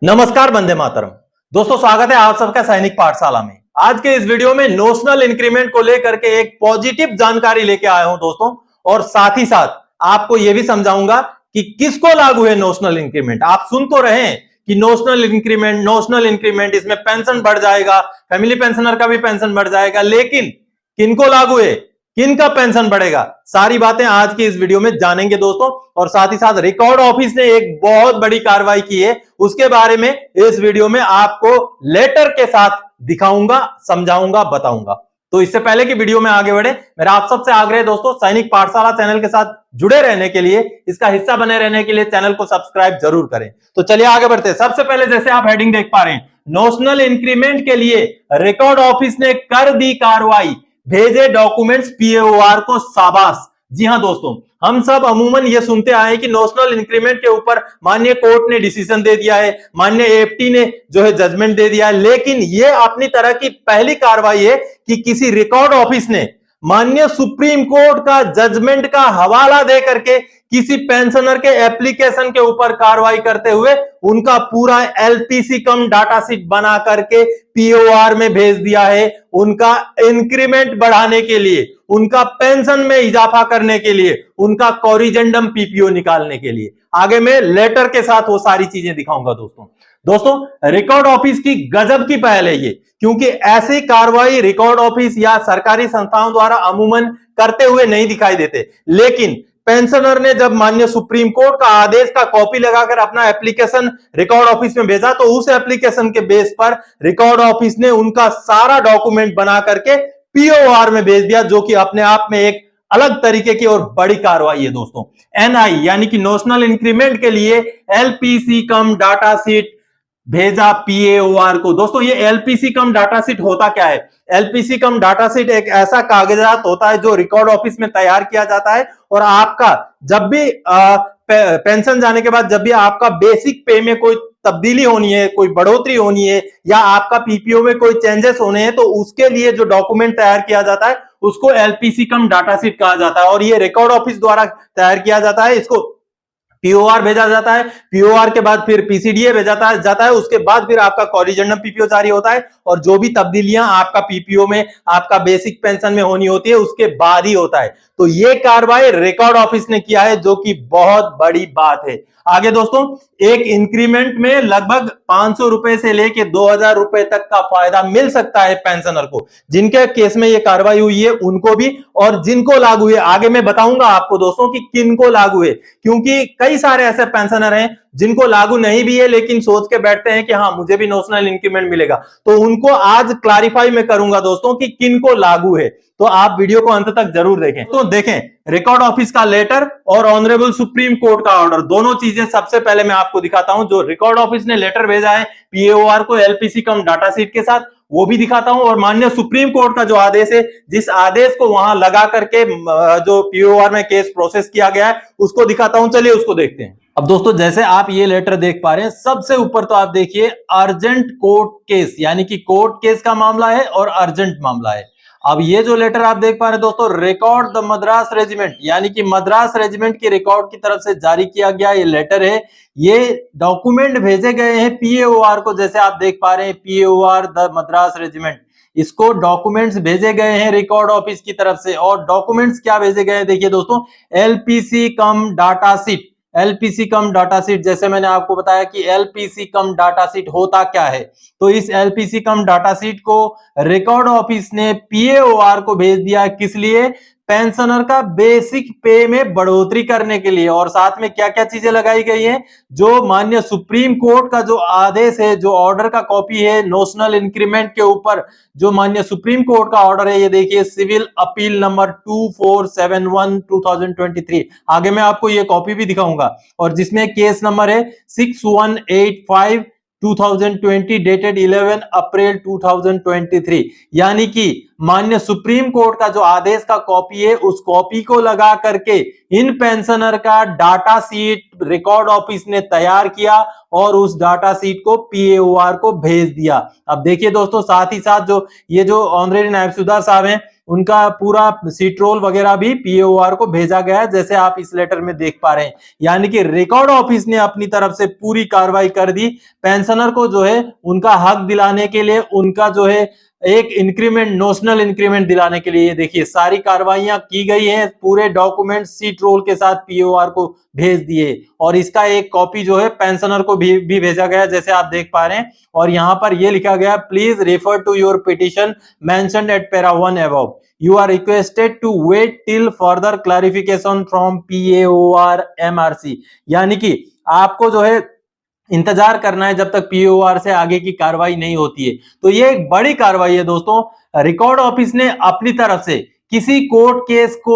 नमस्कार, वंदे मातरम। दोस्तों, स्वागत है आप सबका सैनिक पाठशाला में। आज के इस वीडियो में नोशनल इंक्रीमेंट को लेकर के एक पॉजिटिव जानकारी लेके आया हूं दोस्तों, और साथ ही साथ आपको यह भी समझाऊंगा कि किसको लागू है नोशनल इंक्रीमेंट। आप सुन तो रहे हैं कि नोशनल इंक्रीमेंट इसमें पेंशन बढ़ जाएगा, फैमिली पेंशनर का भी पेंशन बढ़ जाएगा, लेकिन किनको लागू है, किनका पेंशन बढ़ेगा, सारी बातें आज की इस वीडियो में जानेंगे दोस्तों। और साथ ही साथ रिकॉर्ड ऑफिस ने एक बहुत बड़ी कार्रवाई की है, उसके बारे में इस वीडियो में आपको लेटर के साथ दिखाऊंगा, समझाऊंगा, बताऊंगा। तो इससे पहले कि वीडियो में आगे बढ़े, मेरा आप सबसे आग्रह है दोस्तों, सैनिक पाठशाला चैनल के साथ जुड़े रहने के लिए, इसका हिस्सा बने रहने के लिए चैनल को सब्सक्राइब जरूर करें। तो चलिए आगे बढ़ते हैं। सबसे पहले जैसे आप हेडिंग देख पा रहे हैं, नोशनल इंक्रीमेंट के लिए रिकॉर्ड ऑफिस ने कर दी कार्रवाई, भेजे डॉक्यूमेंट्स पीएओआर को शाबाश। जी हां दोस्तों, हम सब अमूमन ये सुनते आए कि नोशनल इंक्रीमेंट के ऊपर माननीय कोर्ट ने डिसीजन दे दिया है, माननीय एएफटी ने जो है जजमेंट दे दिया है, लेकिन ये अपनी तरह की पहली कार्रवाई है कि किसी रिकॉर्ड ऑफिस ने माननीय सुप्रीम कोर्ट का जजमेंट का हवाला दे करके किसी पेंशनर के एप्लीकेशन के ऊपर कार्रवाई करते हुए उनका पूरा एलपीसी कम डाटा शीट बना करके पीओआर में भेज दिया है, उनका इंक्रीमेंट बढ़ाने के लिए, उनका पेंशन में इजाफा करने के लिए, उनका कोरिजेंडम पीपीओ निकालने के लिए। आगे मैं लेटर के साथ वो सारी चीजें दिखाऊंगा दोस्तों, रिकॉर्ड ऑफिस की गजब की पहल है ये, क्योंकि ऐसी कार्रवाई रिकॉर्ड ऑफिस या सरकारी संस्थाओं द्वारा अमूमन करते हुए नहीं दिखाई देते। लेकिन पेंशनर ने जब माननीय सुप्रीम कोर्ट का आदेश का कॉपी लगाकर अपना एप्लीकेशन रिकॉर्ड ऑफिस में भेजा, तो उस एप्लीकेशन के बेस पर रिकॉर्ड ऑफिस ने उनका सारा डॉक्यूमेंट बना करके पीओआर में भेज दिया, जो कि अपने आप में एक अलग तरीके की और बड़ी कार्रवाई है दोस्तों। एनआई यानी कि नेशनल इंक्रीमेंट के लिए एलपीसी कम डाटा शीट भेजा पीएओआर को। दोस्तों, ये एलपीसी कम डाटा शीट होता क्या है? एलपीसी कम डाटा शीट एक ऐसा कागजात होता है जो रिकॉर्ड ऑफिस में तैयार किया जाता है, और आपका जब भी पेंशन जाने के बाद जब भी आपका बेसिक पे में कोई तब्दीली होनी है, कोई बढ़ोतरी होनी है, या आपका पीपीओ में कोई चेंजेस होने हैं, तो उसके लिए जो डॉक्यूमेंट तैयार किया जाता है उसको एलपीसी कम डाटा शीट कहा जाता है, और ये रिकॉर्ड ऑफिस द्वारा तैयार किया जाता है। इसको पीओआर भेजा जाता है, पीओआर के बाद फिर पीसीडीए भेजा जाता है, उसके बाद फिर आपका कोरिजेंडम पीपीओ जारी होता है, और जो भी तब्दीलियां आपका पीपीओ में, आपका बेसिक पेंशन में होनी होती है, उसके बाद ही होता है। तो ये कार्रवाई रिकॉर्ड ऑफिस ने किया है, जो कि बहुत बड़ी बात है। आगे दोस्तों, एक इंक्रीमेंट में लगभग 500 रुपए से लेके 2000 रुपए तक का फायदा मिल सकता है पेंशनर को। जिनके केस में ये कार्रवाई हुई है उनको भी, और जिनको लागू है आगे मैं बताऊंगा आपको दोस्तों कि किनको लागू है, क्योंकि कई सारे ऐसे पेंशनर हैं जिनको लागू नहीं भी है, लेकिन सोच के बैठते हैं कि हाँ मुझे भी नेशनल इंक्रीमेंट मिलेगा। तो उनको आज क्लैरिफाई मैं करूंगा दोस्तों कि किनको लागू है, तो आप वीडियो को अंत तक जरूर देखें। तो देखें, रिकॉर्ड ऑफिस का लेटर और ऑनरेबल सुप्रीम कोर्ट का ऑर्डर, दोनों चीजें सबसे पहले मैं आपको दिखाता हूं। जो रिकॉर्ड ऑफिस ने लेटर भेजा है पीएओआर को एलपीसी कम डाटा शीट के साथ, वो भी दिखाता हूं, और माननीय सुप्रीम कोर्ट का जो आदेश है, जिस आदेश को वहां लगा करके जो पीओआर में केस प्रोसेस किया गया है, उसको दिखाता हूं। चलिए उसको देखते हैं। अब दोस्तों, जैसे आप ये लेटर देख पा रहे हैं, सबसे ऊपर तो आप देखिए अर्जेंट कोर्ट केस, यानी कि कोर्ट केस का मामला है और अर्जेंट मामला है। अब ये जो लेटर आप देख पा रहे हैं दोस्तों, रिकॉर्ड द मद्रास रेजिमेंट, यानी कि मद्रास रेजिमेंट की रिकॉर्ड की तरफ से जारी किया गया ये लेटर है। ये डॉक्यूमेंट भेजे गए हैं पीएओआर को, जैसे आप देख पा रहे हैं पीएओआर द मद्रास रेजिमेंट, इसको डॉक्यूमेंट्स भेजे गए हैं रिकॉर्ड ऑफिस की तरफ से। और डॉक्यूमेंट्स क्या भेजे गए हैं देखिए दोस्तों, एलपीसी कम डाटा शीट। एलपीसी कम डाटा शीट, जैसे मैंने आपको बताया कि एलपीसी कम डाटा शीट होता क्या है, तो इस एलपीसी कम डाटा शीट को रिकॉर्ड ऑफिस ने पीएओआर को भेज दिया। किस लिए? पेंशनर का बेसिक पे में बढ़ोतरी करने के लिए। और साथ में क्या क्या चीजें लगाई गई हैं, जो माननीय सुप्रीम कोर्ट का जो आदेश है, जो ऑर्डर का कॉपी है नेशनल इंक्रीमेंट के ऊपर, जो माननीय सुप्रीम कोर्ट का ऑर्डर है, ये देखिए सिविल अपील नंबर 2471/2023। आगे मैं आपको ये कॉपी भी दिखाऊंगा, और जिसमें केस नंबर है 6185/2020 डेटेड 11 अप्रैल 2023। यानी कि माननीय सुप्रीम कोर्ट का जो आदेश का कॉपी है, उस कॉपी को लगा करके इन पेंशनर का डाटा शीट रिकॉर्ड ऑफिस ने तैयार किया, और उस डाटा शीट को पीएओआर को भेज दिया। अब देखिए दोस्तों, साथ ही साथ जो ये जो ऑनरेरी नायब सूबेदार साहब हैं, उनका पूरा सीट्रोल वगैरह भी पीएओआर को भेजा गया है, जैसे आप इस लेटर में देख पा रहे हैं। यानी कि रिकॉर्ड ऑफिस ने अपनी तरफ से पूरी कार्रवाई कर दी पेंशनर को जो है उनका हक दिलाने के लिए, उनका जो है एक इंक्रीमेंट, नोशनल इंक्रीमेंट दिलाने के लिए। ये देखिए सारी कार्रवाइयां की गई हैं, पूरे डॉक्यूमेंट सीट रोल के साथ पीओआर को भेज दिए और इसका एक कॉपी जो है पेंशनर को भी भेजा गया, जैसे आप देख पा रहे हैं। और यहां पर ये लिखा गया, please refer to your petition mentioned at para 1 above, you are requested to wait till further clarification from PAOR MRC. यानी कि आपको जो है इंतजार करना है जब तक पीओआर से आगे की कार्रवाई नहीं होती है। तो ये एक बड़ी कार्रवाई है दोस्तों। रिकॉर्ड ऑफिस ने अपनी तरफ से किसी कोर्ट केस को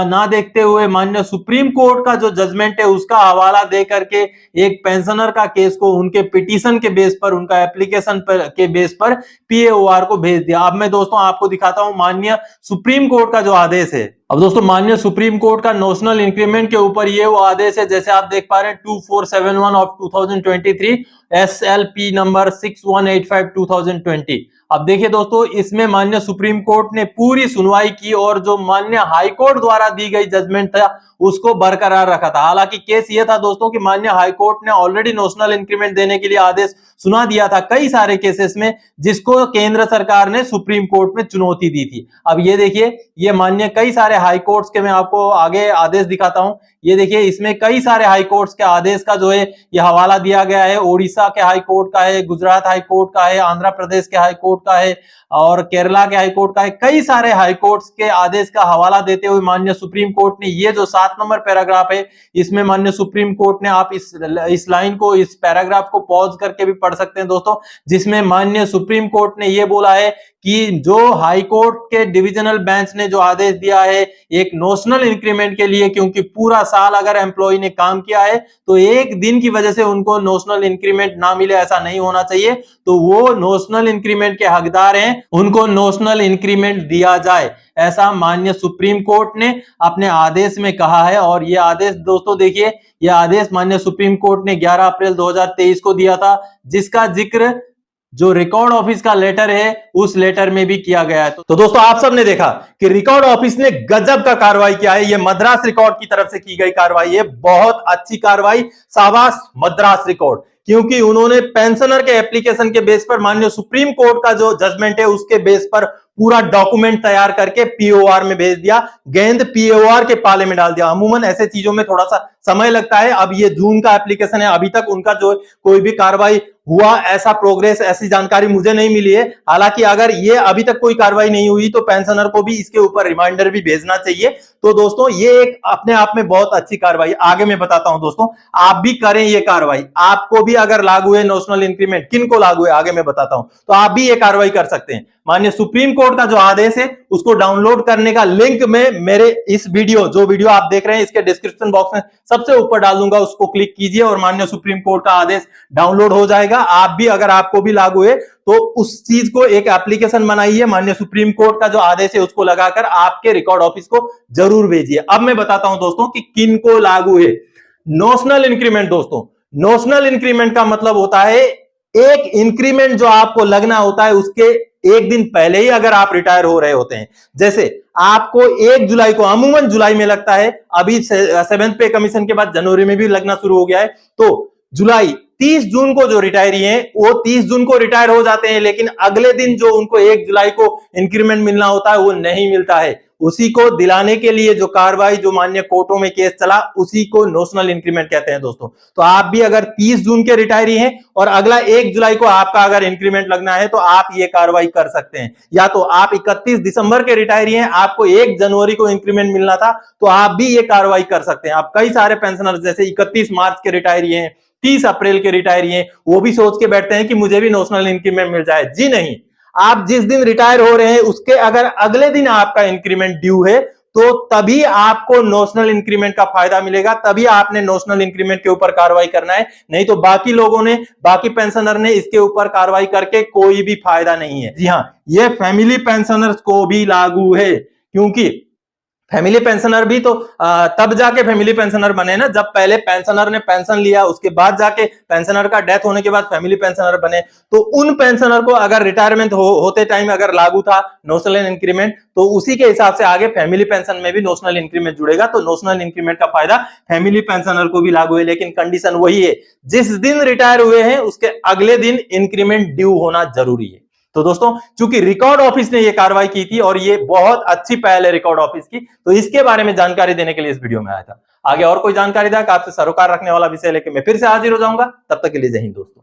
ना देखते हुए माननीय सुप्रीम कोर्ट का जो जजमेंट है उसका हवाला दे करके एक पेंशनर का केस को उनके पिटीशन के बेस पर, उनका एप्लीकेशन पर के बेस पर पीएओआर को भेज दिया। अब मैं दोस्तों आपको दिखाता हूं माननीय सुप्रीम कोर्ट का जो आदेश है। अब दोस्तों माननीय सुप्रीम कोर्ट का नोशनल इंक्रीमेंट के ऊपर ये वो आदेश है, जैसे आप देख पा रहे हैं 2471 ऑफ 2023 SLP नंबर 6185 2020। अब देखिए दोस्तों, इसमें माननीय सुप्रीम कोर्ट ने पूरी सुनवाई की और जो माननीय हाई कोर्ट द्वारा दी गई जजमेंट था उसको बरकरार रखा था। हालांकि केस ये था दोस्तों कि माननीय हाई कोर्ट ने ऑलरेडी नोशनल इंक्रीमेंट देने के लिए आदेश सुना दिया था कई सारे केसेस में, जिसको केंद्र सरकार ने सुप्रीम कोर्ट में चुनौती दी थी। अब ये देखिए, ये माननीय कई सारे हाई कोर्ट्स के मैं आपको आगे आदेश दिखाता हूं। ये देखिए, इसमें कई सारे हाई कोर्ट्स के आदेश का जो है ये हवाला दिया गया है। ओडिशा के हाई कोर्ट का है, गुजरात हाई कोर्ट का है, आंध्र प्रदेश के हाई कोर्ट का है और केरला के हाई कोर्ट का है। कई सारे हाई कोर्ट्स के आदेश का हवाला देते हुए माननीय सुप्रीम कोर्ट ने ये जो 7 नंबर पैराग्राफ है, इसमें माननीय सुप्रीम कोर्ट ने, आप इस लाइन को, इस पैराग्राफ को पॉज करके भी पढ़ सकते हैं दोस्तों, जिसमें माननीय सुप्रीम कोर्ट ने ये बोला है कि जो हाई कोर्ट के डिविजनल बेंच ने जो आदेश दिया है एक नोशनल इंक्रीमेंट के लिए, क्योंकि पूरा साल अगर एम्प्लॉय ने काम किया है तो एक दिन की वजह से उनको नोशनल इंक्रीमेंट ना मिले, ऐसा नहीं होना चाहिए। तो वो नोशनल इंक्रीमेंट के हकदार हैं, उनको नोशनल इंक्रीमेंट दिया जाए, ऐसा माननीय सुप्रीम कोर्ट ने अपने आदेश में कहा है। और ये आदेश दोस्तों देखिए, यह आदेश माननीय सुप्रीम कोर्ट ने 11 अप्रैल 2023 को दिया था, जिसका जिक्र जो रिकॉर्ड ऑफिस का लेटर है उस लेटर में भी किया गया है। तो दोस्तों आप सबने देखा कि रिकॉर्ड ऑफिस ने गजब का कार्रवाई किया है। ये मद्रास रिकॉर्ड की तरफ से की गई कार्रवाई है, बहुत अच्छी कार्रवाई, शाबाश मद्रास रिकॉर्ड, क्योंकि उन्होंने पेंशनर के एप्लीकेशन के बेस पर माननीय सुप्रीम कोर्ट का जो जजमेंट है उसके बेस पर पूरा डॉक्यूमेंट तैयार करके पीओआर में भेज दिया, गेंद पीओआर के पाले में डाल दिया। अमूमन ऐसे चीजों में थोड़ा सा समय लगता है। अब ये जून का एप्लीकेशन है, अभी तक उनका जो कोई भी कार्रवाई हुआ, ऐसा प्रोग्रेस, ऐसी जानकारी मुझे नहीं मिली है। हालांकि अगर ये अभी तक कोई कार्रवाई नहीं हुई तो पेंशनर को भी इसके ऊपर रिमाइंडर भी भेजना चाहिए। तो दोस्तों ये एक अपने आप में बहुत अच्छी कार्रवाई, आगे मैं बताता हूं दोस्तों, आप भी करें ये कार्रवाई। आपको भी अगर लागू है नोशनल इंक्रीमेंट, किन को लागू है आगे मैं बताता हूं, तो आप भी ये कार्रवाई कर सकते हैं। माननीय सुप्रीम कोर्ट का जो आदेश है उसको डाउनलोड करने का लिंक में मेरे इस वीडियो, जो वीडियो आप देख रहे हैं, इसके डिस्क्रिप्शन बॉक्स में सबसे ऊपर डाल दूंगा, उसको क्लिक कीजिए और माननीय सुप्रीम कोर्ट का आदेश डाउनलोड हो जाएगा। आप भी, अगर आपको भी लागू है तो उस चीज को एक एप्लीकेशन बनाइए, माननीय सुप्रीम कोर्ट का जो आदेश है उसको लगाकर आपके रिकॉर्ड ऑफिस को जरूर भेजिए। अब मैं बताता हूं दोस्तों कि किन को लागू है नोशनल इंक्रीमेंट। दोस्तों नोशनल इंक्रीमेंट का मतलब होता है एक इंक्रीमेंट जो आपको लगना होता है उसके एक दिन पहले ही अगर आप रिटायर हो रहे होते हैं। जैसे आपको 1 जुलाई को, अमूमन जुलाई में लगता है, अभी 7th पे कमीशन के बाद जनवरी में भी लगना शुरू हो गया है, तो जुलाई 30 जून को जो रिटायरी हैं वो 30 जून को रिटायर हो जाते हैं, लेकिन अगले दिन जो उनको 1 जुलाई को इंक्रीमेंट मिलना होता है वो नहीं मिलता है। उसी को दिलाने के लिए जो कार्रवाई, जो मान्य कोर्टों में केस चला, उसी को नोशनल इंक्रीमेंट कहते हैं दोस्तों। तो आप भी अगर 30 जून के रिटायरी हैं और अगला 1 जुलाई को आपका अगर इंक्रीमेंट लगना है तो आप ये कार्रवाई कर सकते हैं। या तो आप 31 दिसंबर के रिटायरी हैं, आपको 1 जनवरी को इंक्रीमेंट मिलना था, तो आप भी ये कार्रवाई कर सकते हैं। आप कई सारे पेंशनर जैसे 31 मार्च के रिटायरी हैं, 30 अप्रैल के रिटायरी हैं, वो भी सोच के बैठते हैं कि मुझे भी नोशनल इंक्रीमेंट मिल जाए। जी नहीं, आप जिस दिन रिटायर हो रहे हैं उसके अगर अगले दिन आपका इंक्रीमेंट ड्यू है तो तभी आपको नोशनल इंक्रीमेंट का फायदा मिलेगा, तभी आपने नोशनल इंक्रीमेंट के ऊपर कार्रवाई करना है। नहीं तो बाकी लोगों ने, बाकी पेंशनर ने इसके ऊपर कार्रवाई करके कोई भी फायदा नहीं है। जी हां, यह फैमिली पेंशनर्स को भी लागू है, क्योंकि फैमिली पेंशनर भी तो तब जाके फैमिली पेंशनर बने ना, जब पहले पेंशनर ने पेंशन लिया, उसके बाद जाके पेंशनर का डेथ होने के बाद फैमिली पेंशनर बने। तो उन पेंशनर को अगर रिटायरमेंट होते टाइम अगर लागू था नोशनल इंक्रीमेंट, तो उसी के हिसाब से आगे फैमिली पेंशन में भी नोशनल इंक्रीमेंट जुड़ेगा। तो नोशनल इंक्रीमेंट का फायदा फैमिली पेंशनर को भी लागू है, लेकिन कंडीशन वही है, जिस दिन रिटायर हुए हैं उसके अगले दिन इंक्रीमेंट ड्यू होना जरूरी है। तो दोस्तों, चूंकि रिकॉर्ड ऑफिस ने यह कार्रवाई की थी और ये बहुत अच्छी पहल है रिकॉर्ड ऑफिस की, तो इसके बारे में जानकारी देने के लिए इस वीडियो में आया था। आगे और कोई जानकारी था कि आपसे सरोकार रखने वाला विषय लेकर मैं फिर से हाजिर हो जाऊंगा। तब तक के लिए जय हिंद दोस्तों।